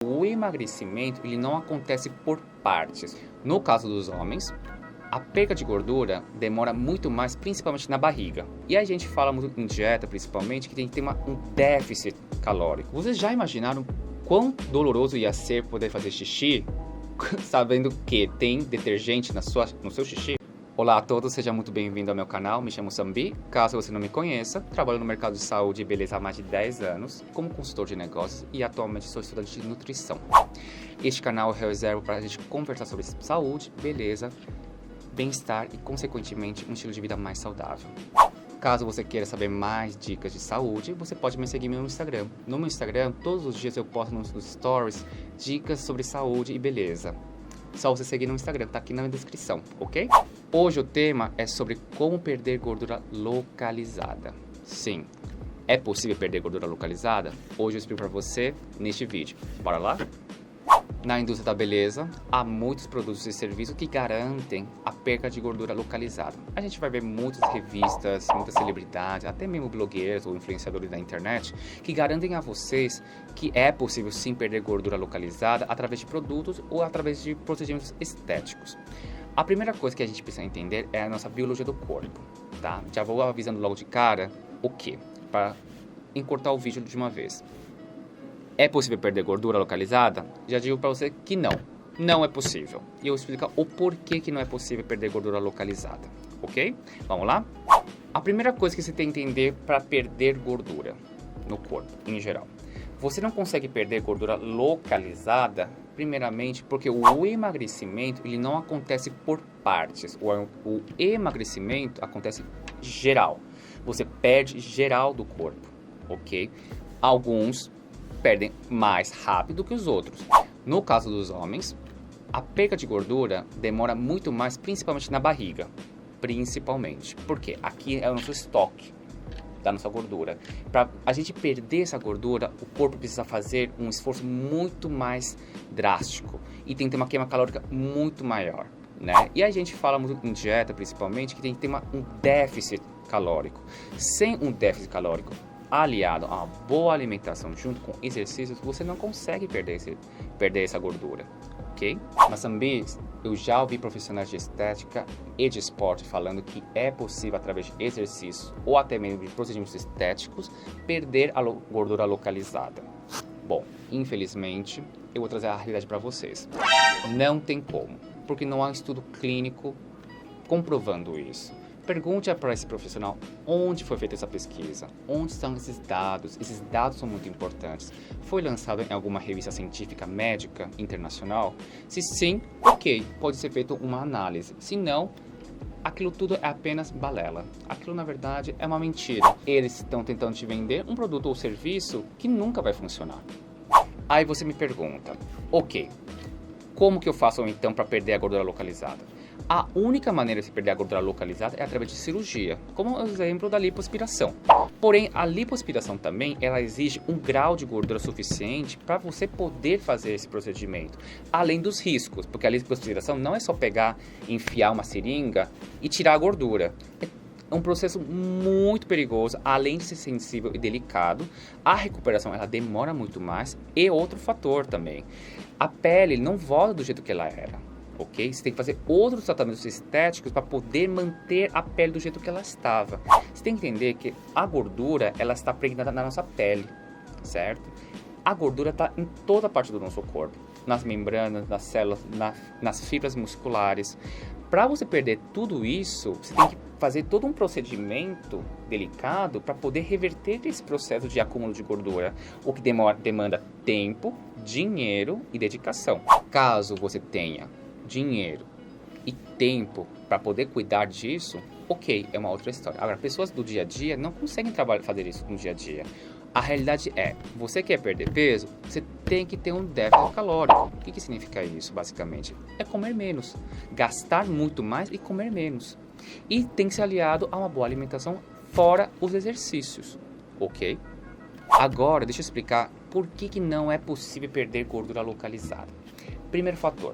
O emagrecimento ele não acontece por partes. No caso dos homens, a perda de gordura demora muito mais, principalmente na barriga. E a gente fala muito em dieta, principalmente, que tem que ter um déficit calórico. Vocês já imaginaram quão doloroso ia ser poder fazer xixi, sabendo que tem detergente no seu xixi? Olá a todos, seja muito bem-vindo ao meu canal, me chamo Sambi. Caso você não me conheça, trabalho no mercado de saúde e beleza há mais de 10 anos, como consultor de negócios e atualmente sou estudante de nutrição. Este canal eu reservo para a gente conversar sobre saúde, beleza, bem-estar e, consequentemente, um estilo de vida mais saudável. Caso você queira saber mais dicas de saúde, você pode me seguir no meu Instagram. No meu Instagram, todos os dias eu posto nos stories dicas sobre saúde e beleza. Só você seguir no Instagram, tá aqui na descrição, ok? Hoje o tema é sobre como perder gordura localizada. Sim, é possível perder gordura localizada? Hoje eu explico para você neste vídeo. Bora lá? Na indústria da beleza, há muitos produtos e serviços que garantem a perda de gordura localizada. A gente vai ver muitas revistas, muitas celebridades, até mesmo blogueiros ou influenciadores da internet, que garantem a vocês que é possível sim perder gordura localizada através de produtos ou através de procedimentos estéticos. A primeira coisa que a gente precisa entender é a nossa biologia do corpo, tá? Já vou avisando logo de cara o que? Para encurtar o vídeo de uma vez. É possível perder gordura localizada? Já digo para você que não. Não é possível. E eu vou explicar o porquê que não é possível perder gordura localizada. Ok? Vamos lá? A primeira coisa que você tem que entender para perder gordura no corpo, em geral. Você não consegue perder gordura localizada, primeiramente, porque o emagrecimento ele não acontece por partes. O emagrecimento acontece geral. Você perde geral do corpo. Ok? Alguns perdem mais rápido que os outros. No caso dos homens, a perda de gordura demora muito mais, principalmente na barriga. Principalmente. Porque aqui é o nosso estoque da nossa gordura. Para a gente perder essa gordura, o corpo precisa fazer um esforço muito mais drástico. E tem que ter uma queima calórica muito maior, né? E a gente fala muito em dieta, principalmente, que tem que ter um déficit calórico. Sem um déficit calórico aliado a uma boa alimentação junto com exercícios, você não consegue perder essa gordura, ok? Mas também eu já ouvi profissionais de estética e de esporte falando que é possível, através de exercícios ou até mesmo de procedimentos estéticos, perder a gordura localizada. Bom, infelizmente, eu vou trazer a realidade para vocês. Não tem como, porque não há um estudo clínico comprovando isso. Pergunte para esse profissional onde foi feita essa pesquisa, onde estão esses dados são muito importantes. Foi lançado em alguma revista científica médica internacional? Se sim, ok, pode ser feita uma análise. Se não, aquilo tudo é apenas balela. Aquilo na verdade é uma mentira. Eles estão tentando te vender um produto ou serviço que nunca vai funcionar. Aí você me pergunta, ok, como que eu faço então para perder a gordura localizada? A única maneira de se perder a gordura localizada é através de cirurgia, como o exemplo da lipoaspiração. Porém, a lipoaspiração também, ela exige um grau de gordura suficiente para você poder fazer esse procedimento. Além dos riscos, porque a lipoaspiração não é só pegar, enfiar uma seringa e tirar a gordura. É um processo muito perigoso, além de ser sensível e delicado. A recuperação ela demora muito mais e outro fator também. A pele não volta do jeito que ela era. Ok? Você tem que fazer outros tratamentos estéticos para poder manter a pele do jeito que ela estava. Você tem que entender que a gordura ela está pregnada na nossa pele, certo? A gordura está em toda parte do nosso corpo, nas membranas, nas células, nas fibras musculares. Para você perder tudo isso, você tem que fazer todo um procedimento delicado para poder reverter esse processo de acúmulo de gordura, o que demanda tempo, dinheiro e dedicação. Caso você tenha dinheiro e tempo para poder cuidar disso, ok, é uma outra história. Agora, pessoas do dia a dia não conseguem fazer isso no dia a dia. A realidade é, você quer perder peso, você tem que ter um déficit calórico. O que significa isso, basicamente? É comer menos, gastar muito mais e comer menos. E tem que ser aliado a uma boa alimentação fora os exercícios, ok? Agora, deixa eu explicar por que não é possível perder gordura localizada. Primeiro fator.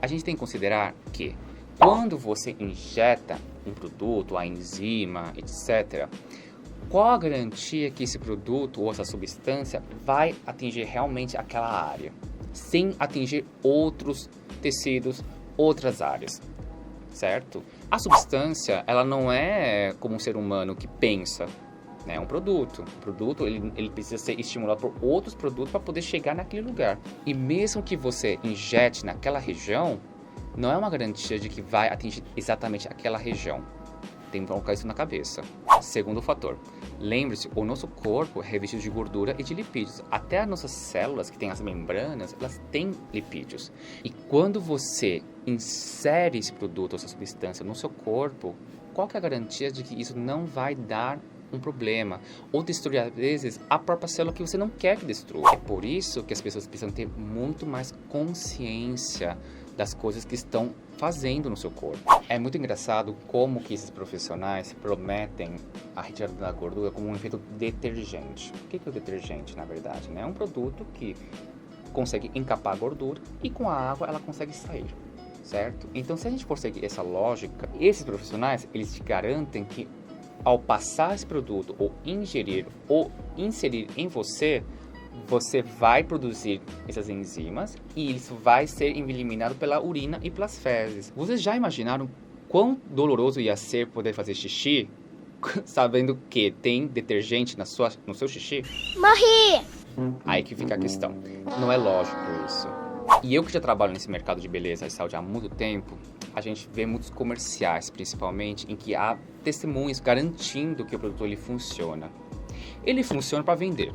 A gente tem que considerar que quando você injeta um produto, a enzima, etc., qual a garantia que esse produto ou essa substância vai atingir realmente aquela área? sem atingir outros tecidos, outras áreas, certo? A substância, ela não é como um ser humano que pensa, né? É um produto. O produto, ele precisa ser estimulado por outros produtos para poder chegar naquele lugar. E mesmo que você injete naquela região, não é uma garantia de que vai atingir exatamente aquela região. Tem que colocar isso na cabeça. Segundo fator, lembre-se, o nosso corpo é revestido de gordura e de lipídios. Até as nossas células, que têm as membranas, elas têm lipídios. E quando você insere esse produto, essa substância no seu corpo, qual que é a garantia de que isso não vai dar um problema, ou destruir, às vezes, a própria célula que você não quer que destrua. É por isso que as pessoas precisam ter muito mais consciência das coisas que estão fazendo no seu corpo. É muito engraçado como que esses profissionais prometem a retirada da gordura como um efeito detergente. O que é o detergente, na verdade? É um produto que consegue encapar a gordura e com a água ela consegue sair, certo? Então, se a gente for seguir essa lógica, esses profissionais, eles te garantem que ao passar esse produto, ou ingerir, ou inserir em você, você vai produzir essas enzimas e isso vai ser eliminado pela urina e pelas fezes. Vocês já imaginaram quão doloroso ia ser poder fazer xixi sabendo que tem detergente no seu xixi? Morri! Aí que fica a questão. Não é lógico isso. E eu que já trabalho nesse mercado de beleza e saúde há muito tempo, a gente vê muitos comerciais, principalmente, em que há testemunhos garantindo que o produto ele funciona. Ele funciona para vender,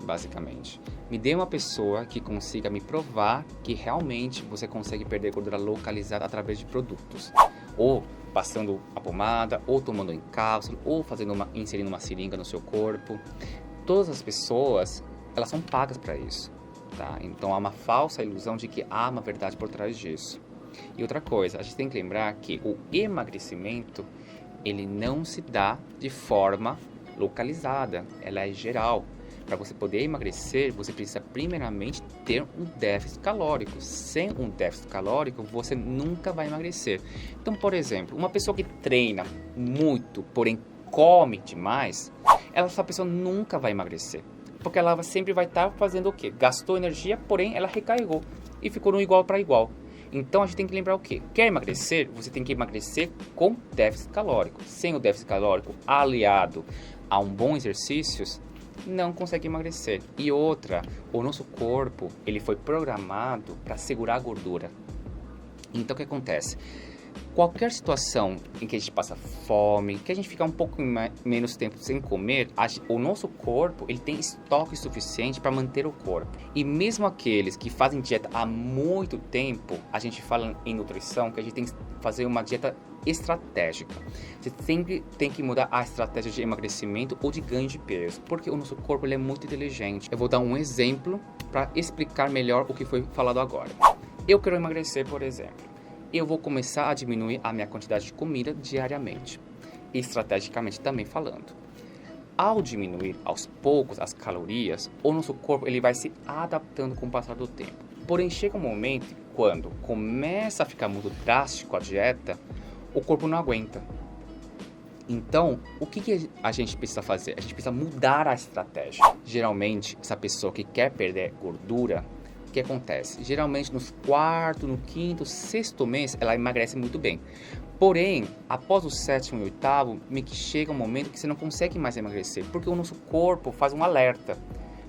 basicamente. Me dê uma pessoa que consiga me provar que realmente você consegue perder gordura localizada através de produtos. Ou passando a pomada, ou tomando em cápsula, ou inserindo uma seringa no seu corpo. Todas as pessoas, elas são pagas para isso. Tá? Então há uma falsa ilusão de que há uma verdade por trás disso. E outra coisa, a gente tem que lembrar que o emagrecimento, ele não se dá de forma localizada, ela é geral. Para você poder emagrecer, você precisa primeiramente ter um déficit calórico. Sem um déficit calórico, você nunca vai emagrecer. Então, por exemplo, uma pessoa que treina muito, porém come demais, essa pessoa nunca vai emagrecer. Porque ela sempre vai estar fazendo o quê? Gastou energia, porém ela recarregou e ficou no igual para igual. Então a gente tem que lembrar o quê? Quer emagrecer? Você tem que emagrecer com déficit calórico. Sem o déficit calórico aliado a um bom exercício, não consegue emagrecer. E outra, o nosso corpo ele foi programado para segurar a gordura. Então o que acontece? Qualquer situação em que a gente passa fome, que a gente fica um pouco menos tempo sem comer, o nosso corpo ele tem estoque suficiente para manter o corpo. E mesmo aqueles que fazem dieta há muito tempo, a gente fala em nutrição que a gente tem que fazer uma dieta estratégica. Você sempre tem que mudar a estratégia de emagrecimento ou de ganho de peso, porque o nosso corpo ele é muito inteligente. Eu vou dar um exemplo para explicar melhor o que foi falado agora. Eu quero emagrecer, por exemplo. Eu vou começar a diminuir a minha quantidade de comida diariamente, estrategicamente também falando. Ao diminuir aos poucos as calorias, o nosso corpo ele vai se adaptando com o passar do tempo. Porém, chega um momento quando começa a ficar muito drástico a dieta, o corpo não aguenta. Então, o que a gente precisa fazer? A gente precisa mudar a estratégia. Geralmente, essa pessoa que quer perder gordura, o que acontece? Geralmente no quarto, no quinto, sexto mês ela emagrece muito bem. Porém, após o sétimo e oitavo, meio que chega um momento que você não consegue mais emagrecer, porque o nosso corpo faz um alerta,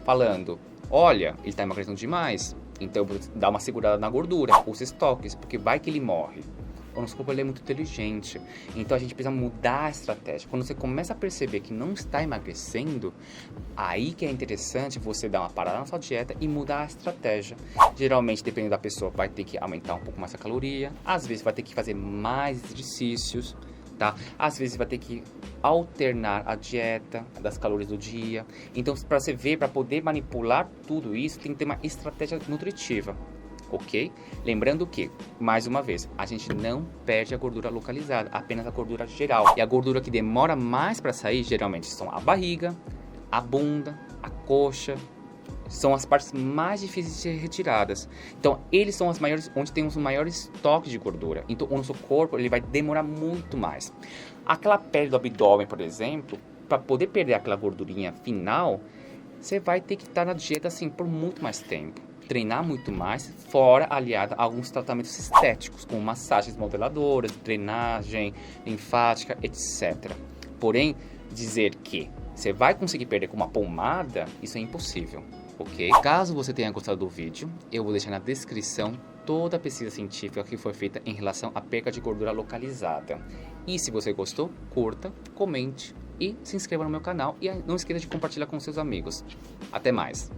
falando, olha, ele está emagrecendo demais, então eu vou dar uma segurada na gordura, os estoques, porque vai que ele morre. O nosso corpo ele é muito inteligente, então a gente precisa mudar a estratégia. Quando você começa a perceber que não está emagrecendo, aí que é interessante você dar uma parada na sua dieta e mudar a estratégia. Geralmente, dependendo da pessoa, vai ter que aumentar um pouco mais a caloria, às vezes vai ter que fazer mais exercícios, tá? Às vezes vai ter que alternar a dieta das calorias do dia. Então, para você ver, para poder manipular tudo isso, tem que ter uma estratégia nutritiva. Ok? Lembrando que, mais uma vez, a gente não perde a gordura localizada, apenas a gordura geral. E a gordura que demora mais para sair, geralmente, são a barriga, a bunda, a coxa. São as partes mais difíceis de ser retiradas. Então, eles são as maiores, onde temos o maior estoque de gordura. Então, o nosso corpo ele vai demorar muito mais. Aquela pele do abdômen, por exemplo, para poder perder aquela gordurinha final, você vai ter que estar na dieta assim por muito mais tempo. treinar muito mais, fora aliada a alguns tratamentos estéticos, como massagens modeladoras, drenagem linfática, etc. Porém, dizer que você vai conseguir perder com uma pomada, isso é impossível, ok? Caso você tenha gostado do vídeo, eu vou deixar na descrição toda a pesquisa científica que foi feita em relação à perda de gordura localizada. E se você gostou, curta, comente e se inscreva no meu canal e não esqueça de compartilhar com seus amigos. Até mais!